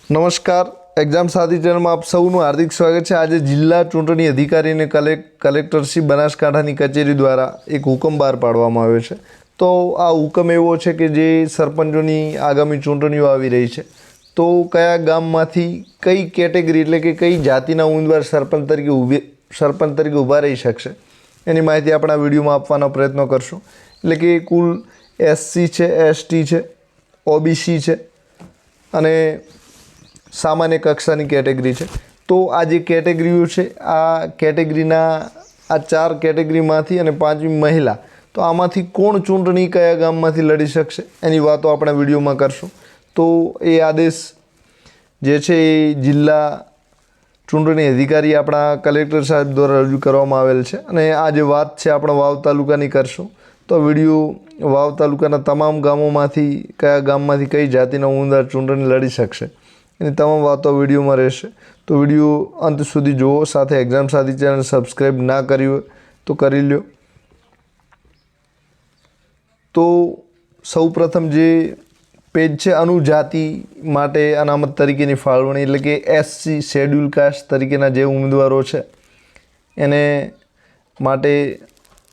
નમસ્કાર, એક્ઝામ સાથી ચેનલમાં આપ સૌનું હાર્દિક સ્વાગત છે। આજે જિલ્લા ચૂંટણી અધિકારી અને કલેક્ટરશ્રી બનાસકાંઠાની કચેરી દ્વારા એક હુકમ બહાર પાડવામાં આવ્યો છે। તો આ હુકમ એવો છે કે જે સરપંચોની આગામી ચૂંટણીઓ આવી રહી છે, તો કયા ગામમાંથી કઈ કેટેગરી એટલે કે કઈ જાતિના ઉમેદવાર સરપંચ તરીકે ઊભા રહી શકશે એની માહિતી આપણે આ વિડીયોમાં આપવાનો પ્રયત્ન કરશું। એટલે કે કુલ SC છે, ST છે, OBC છે અને સામાન્ય કક્ષાની કેટેગરી છે। તો આ જે કેટેગરીઓ છે, આ કેટેગરીના આ 4 કેટેગરીમાંથી અને 5મી મહિલા, તો આમાંથી કોણ ચૂંટણી કયા ગામમાંથી લડી શકશે એની વાતો આપણે વિડીયોમાં કરશું। તો એ આદેશ જે છે એ જિલ્લા ચૂંટણી અધિકારી આપણા કલેક્ટર સાહેબ દ્વારા રજૂ કરવામાં આવેલ છે અને આ જે વાત છે આપણે વાવ તાલુકાની કરશું। તો વિડીયો વાવ તાલુકાના તમામ ગામોમાંથી કયા ગામમાંથી કઈ જાતિના ઉમેદવાર ચૂંટણી લડી શકશે એની તમામ વાતો વિડીયોમાં રહેશે। તો વિડીયો અંત સુધી જુઓ, સાથે એક્ઝામ સાથી ચેનલ સબસ્ક્રાઈબ ના કરી હોય તો કરી લો। તો સૌપ્રથમ જે પેજ છે અનુજાતિ માટે અનામત તરીકેની ફાળવણી, એટલે કે SC શેડ્યુલ કાસ્ટ તરીકેના જે ઉમેદવારો છે એને માટે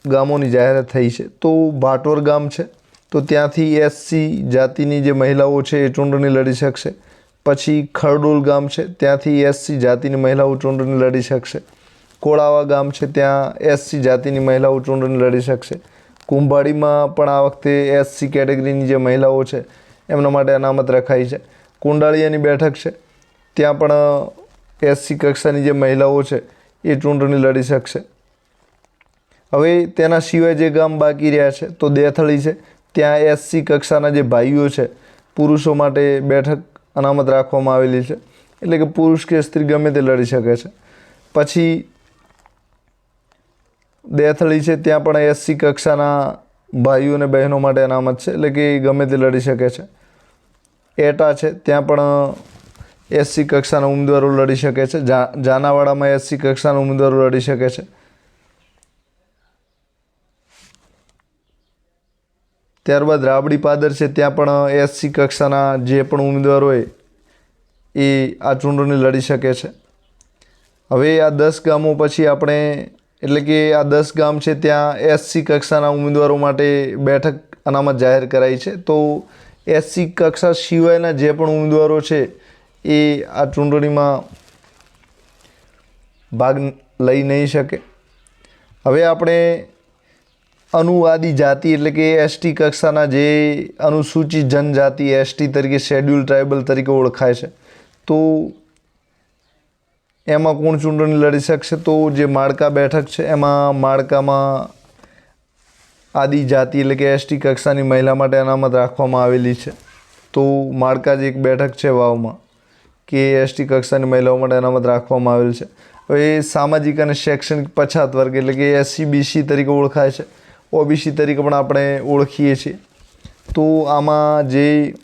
ગામોની જાહેરાત થઈ છે। તો ભાટોર ગામ છે, તો ત્યાંથી SC જાતિની જે મહિલાઓ છે એ ચૂંટણી લડી શકશે। પછી ખરડોલ ગામ છે, ત્યાંથી SC જાતિની મહિલાઓ ચૂંટણી લડી શકશે। કોળાવા ગામ છે, ત્યાં SC જાતિની મહિલાઓ ચૂંટણી લડી શકશે। કુંભાડીમાં પણ આ વખતે SC કેટેગરીની જે મહિલાઓ છે એમના માટે અનામત રખાઈ છે। કુંડાળિયાની બેઠક છે, ત્યાં પણ SC કક્ષાની જે મહિલાઓ છે એ ચૂંટણી લડી શકશે। હવે તેના સિવાય જે ગામ બાકી રહ્યા છે તો દેથળી છે, ત્યાં SC કક્ષાના જે ભાઈઓ છે પુરુષો માટે બેઠક અનામત રાખવામાં આવેલી છે, એટલે કે પુરુષ કે સ્ત્રી ગમે તે લડી શકે છે। પછી દેથળી છે, ત્યાં પણ SC કક્ષાના ભાઈઓ અને બહેનો માટે અનામત છે, એટલે કે ગમે તે લડી શકે છે। એટા છે, ત્યાં પણ SC કક્ષાના ઉમેદવારો લડી શકે છે। જાનાવાડામાં SC કક્ષાના ઉમેદવારો લડી શકે છે। ત્યારબાદ રાબડી પાદર છે, ત્યાં પણ SC કક્ષાના જે પણ ઉમેદવાર હોય એ આ ચૂંટણી લડી શકે છે। હવે આ 10 ગામો પછી આપણે, એટલે કે આ 10 ગામ છે ત્યાં SC કક્ષાના ઉમેદવારો માટે બેઠક અનામત જાહેર કરાઈ છે। તો SC કક્ષા સિવાયના જે પણ ઉમેદવારો છે એ આ ચૂંટણીમાં ભાગ લઈ નહીં શકે। હવે આપણે અનુવાદી જાતિ એટલે કે ST કક્ષાના જે અનુસૂચિત જનજાતિ ST તરીકે શેડ્યુલ ટ્રાઇબલ તરીકે ઓળખાય છે, તો એમાં કોણ ચૂંટણી લડી શકશે? તો જે માળકા બેઠક છે એમાં માળકામાં આદિજાતિ એટલે કે ST કક્ષાની મહિલા માટે અનામત રાખવામાં આવેલી છે। તો માળકા જે એક બેઠક છે વાવમાં કે ST કક્ષાની મહિલાઓ માટે અનામત રાખવામાં આવેલ છે। હવે સામાજિક અને શૈક્ષણિક પછાત વર્ગ એટલે કે SC BC તરીકે ઓળખાય છે, OBC તરીકે પણ આપણે ઓળખીએ છીએ। તો આમાં જે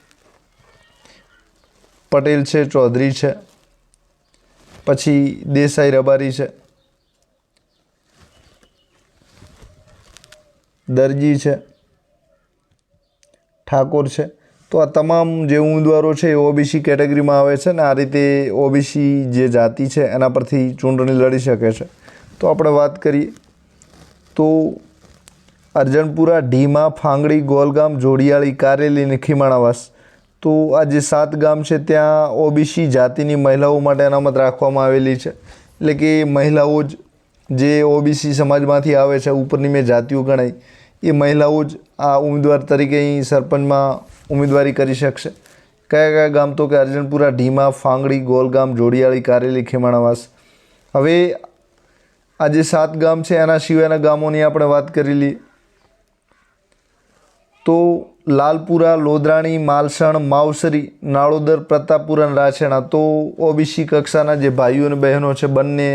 પટેલ છે, ચૌધરી છે, પછી દેસાઈ રબારી છે, દરજી છે, ઠાકોર છે, તો આ તમામ જે ઉમેદવારો છે એ OBC કેટેગરીમાં આવે છે ને આ રીતે OBC જે જાતિ છે એના પરથી ચૂંટણી લડી શકે છે। તો આપણે વાત કરીએ તો અરજણપુરા, ઢીમા, ફાંગડી, ગોલગામ, જોડિયાળી, કારેલી અને ખીમાણાવાસ, તો આ જે 7 ગામ છે ત્યાં OBC જાતિની મહિલાઓ માટે અનામત રાખવામાં આવેલી છે। એટલે કે મહિલાઓ જ જે OBC સમાજમાંથી આવે છે, ઉપરની મેં જાતિઓ ગણાઈ, એ મહિલાઓ જ આ ઉમેદવાર તરીકે અહીં સરપંચમાં ઉમેદવારી કરી શકશે। કયા કયા ગામ? તો કે અરજણપુરા, ઢીમા, ફાંગડી, ગોલગામ, જોડિયાળી, કારેલી, ખીમાણાવાસ। હવે આ જે 7 ગામ છે એના સિવાયના ગામોની આપણે વાત કરી લઈએ તો લાલપુરા, લોધરાણી, માલસણ, માવસરી, નાળોદર, પ્રતાપપુરા અને રાછેણા, તો OBC કક્ષાના જે ભાઈઓ અને બહેનો છે બંને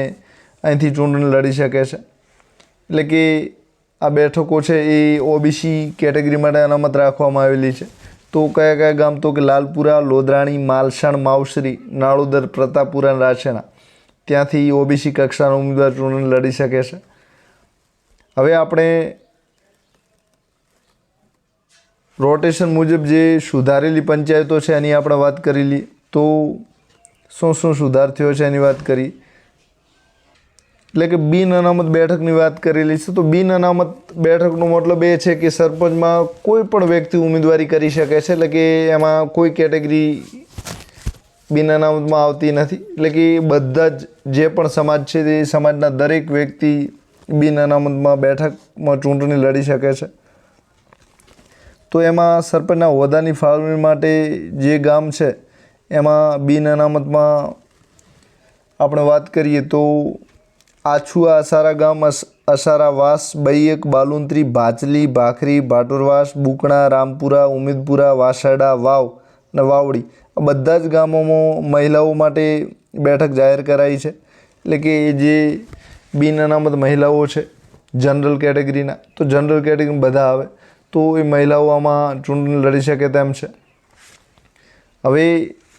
અહીંથી ચૂંટણી લડી શકે છે। એટલે કે આ બેઠકો છે એ OBC કેટેગરી માટે અનામત રાખવામાં આવેલી છે। તો કયા કયા ગામ? તો કે લાલપુરા, લોધરાણી, માલસણ, માવસરી, નાળોદર, પ્રતાપપુરા અને રાછેણા, ત્યાંથી OBC કક્ષાનો ઉમેદવાર ચૂંટણી લડી શકે છે। હવે આપણે રોટેશન મુજબ જે સુધારેલી પંચાયતો છે એની આપણે વાત કરી લઈએ તો શું શું સુધાર થયો છે એની વાત કરી. એટલે કે બિન અનામત બેઠકની વાત કરેલી છે. તો બિન અનામત બેઠકનો મતલબ એ છે કે સરપંચમાં કોઈ પણ વ્યક્તિ ઉમેદવારી કરી શકે છે. એટલે કે એમાં કોઈ કેટેગરી બિન અનામતમાં આવતી નથી. એટલે કે બધા જ જે પણ સમાજ છે તે સમાજના દરેક વ્યક્તિ બિન અનામતમાં બેઠકમાં ચૂંટણી લડી શકે છે. તો એમાં સરપંચના હોદ્દાની ફાળવણી માટે જે ગામ છે એમાં બિન અનામતમાં આપણે વાત કરીએ તો આછુઆ, અસારા ગામ, અસારા વાસ, બૈયક, બાલુંત્રી, ભાચલી, ભાખરી, ભાટુરવાસ, બુકણા, રામપુરા, ઉમેદપુરા, વાસરડા, વાવ અને વાવડી આ બધા જ ગામોમાં મહિલાઓ માટે બેઠક જાહેર કરાઈ છે. એટલે કે જે બિન અનામત મહિલાઓ છે જનરલ કેટેગરીના, તો જનરલ કેટેગરી બધા આવે તો એ મહિલાઓ આમાં ચૂંટણી લડી શકે તેમ છે. હવે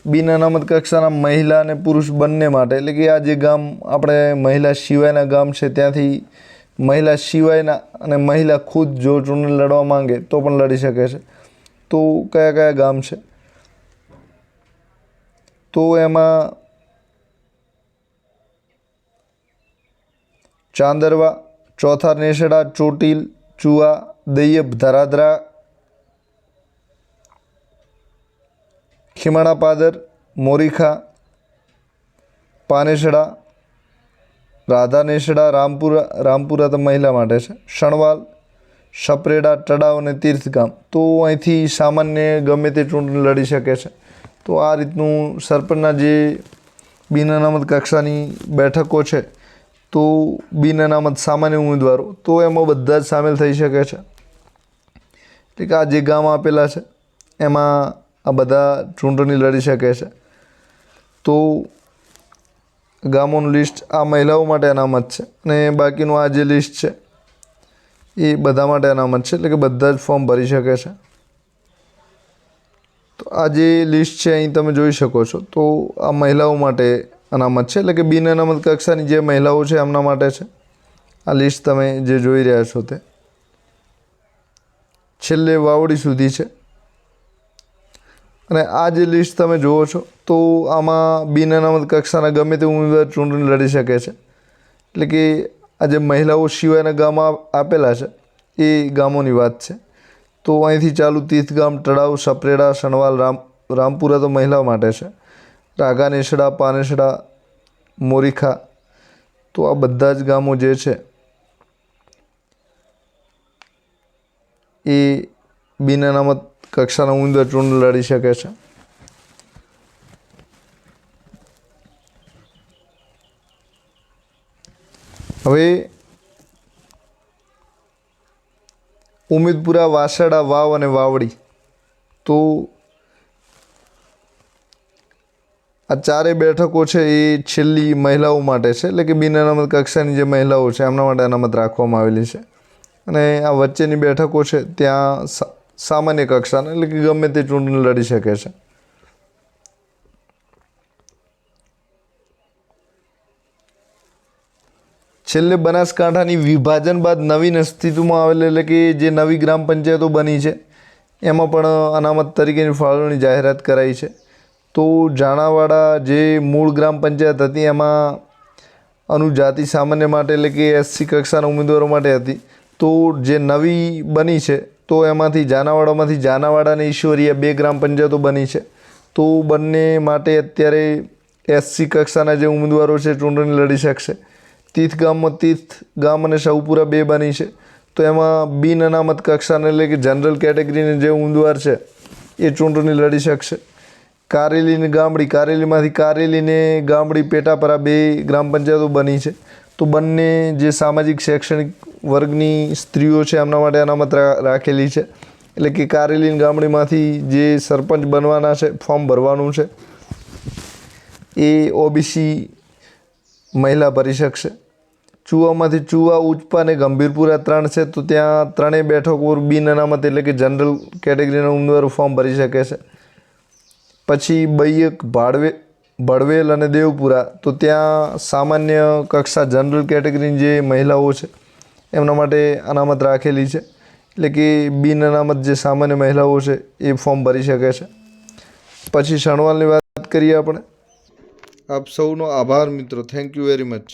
બિન અનામત કક્ષાના મહિલા અને પુરુષ બંને માટે, એટલે કે આ જે ગામ આપણે મહિલા સિવાયના ગામ છે ત્યાંથી મહિલા સિવાયના અને મહિલા ખુદ જો ચૂંટણી લડવા માંગે તો પણ લડી શકે છે. તો કયા કયા ગામ છે? તો એમાં ચાંદરવા, ચોથા નેસડા, ચોટીલ, ચુઆ, દૈયબ, ધરાદરા, ખીમાણા પાદર, મોરીખા, પાનેસડા, રાધા નેસડા, રામપુરા તો મહિલા માટે છે, શણવાલ, સપરેડા, તળાવ અને તીર્થગામ. તો અહીંથી સામાન્ય ગમે તે ચૂંટણી લડી શકે છે. તો આ રીતનું સરપંચના જે બિન અનામત કક્ષાની બેઠકો છે તો બિન અનામત સામાન્ય ઉમેદવારો તો એમાં બધા જ સામેલ થઈ શકે છે. એટલે કે આ જે ગામ આપેલા છે એમાં આ બધા ચૂંટણી લડી શકે છે. તો ગામોનું લિસ્ટ આ મહિલાઓ માટે અનામત છે અને બાકીનું આ જે લિસ્ટ છે એ બધા માટે અનામત છે. એટલે કે બધા જ ફોર્મ ભરી શકે છે. તો આ જે લિસ્ટ છે અહીં તમે જોઈ શકો છો. તો આ મહિલાઓ માટે અનામત છે. એટલે કે બિન અનામત કક્ષાની જે મહિલાઓ છે એમના માટે છે. આ લિસ્ટ તમે જે જોઈ રહ્યા છો તે છેલ્લે વાવડી સુધી છે. અને આ જે લિસ્ટ તમે જુઓ છો તો આમાં બિન અનામત કક્ષાના ગમે તે ઉમેદવાર ચૂંટણી લડી શકે છે. એટલે કે આ જે મહિલાઓ સિવાયના ગામ આપેલા છે એ ગામોની વાત છે. તો અહીંથી ચાલુ તીર્થગામ, તળાવ, સપરેડા, શણવાલ, રામપુરા તો મહિલાઓ માટે છે, રાગા નેસડા, પાનેસડા, મોરીખા. તો આ બધા જ ગામો જે છે એ બિન અનામત કક્ષાના ઉમેદવાર ચૂંટણી લડી શકે છે. હવે ઉમેદપુરા, વાસરડા, વાવ અને વાવડી તો આ ચારેય બેઠકો છે એ છેલ્લી મહિલાઓ માટે છે. એટલે કે બિન અનામત કક્ષાની જે મહિલાઓ છે એમના માટે અનામત રાખવામાં આવેલી છે. અને આ વચ્ચેની બેઠકો છે ત્યાં સામાન્ય કક્ષાના, એટલે કે ગમે તે ચૂંટણી લડી શકે છે. છેલ્લે બનાસકાંઠાની વિભાજન બાદ નવીન અસ્તિત્વમાં આવેલી, એટલે કે જે નવી ગ્રામ પંચાયતો બની છે એમાં પણ અનામત તરીકેની ફાળવણી જાહેરાત કરાઈ છે. તો જાણાવાડા જે મૂળ ગ્રામ પંચાયત હતી એમાં અનુજાતિ સામાન્ય માટે, એટલે કે SC કક્ષાના ઉમેદવારો માટે હતી. તો જે નવી બની છે તો એમાંથી જાનાવાડા અને ઈશ્વરીયા બે ગ્રામ પંચાયતો બની છે. તો બંને માટે અત્યારે SC કક્ષાના જે ઉમેદવારો છે ચૂંટણી લડી શકશે. તીર્થ ગામ અને સૌપુરા બે બની છે. તો એમાં બિન અનામત કક્ષાને, એટલે કે જનરલ કેટેગરીના જે ઉમેદવાર છે એ ચૂંટણી લડી શકશે. કારેલીની ગામડી, કારેલીમાંથી કારેલીને ગામડી, પેટાપરા બે ગ્રામ પંચાયતો બની છે. તો બંને જે સામાજિક શૈક્ષણિક વર્ગની સ્ત્રીઓ છે એમના માટે અનામત રાખેલી છે. એટલે કે કારેલીની ગામડીમાંથી જે સરપંચ બનવાના છે, ફોર્મ ભરવાનું છે એ OBC મહિલા ભરી શકશે. ચુઆમાંથી ચુઆ, ઉચપા અને ગંભીરપુરા 3 છે. તો ત્યાં ત્રણેય બેઠકો બિન અનામત, એટલે કે જનરલ કેટેગરીના ઉમેદવારો ફોર્મ ભરી શકે છે. પછી બૈયક, ભડવેલ અને દેવપુરા, તો ત્યાં સામાન્ય કક્ષા જનરલ કેટેગરીની જે મહિલાઓ છે એમના માટે અનામત રાખેલી છે. એટલે કે બિન અનામત જે સામાન્ય મહિલાઓ છે એ ફોર્મ ભરી શકે છે. પછી શણવાલની વાત કરીએ આપણે આપ સૌનો આભાર મિત્રો. Thank you very much.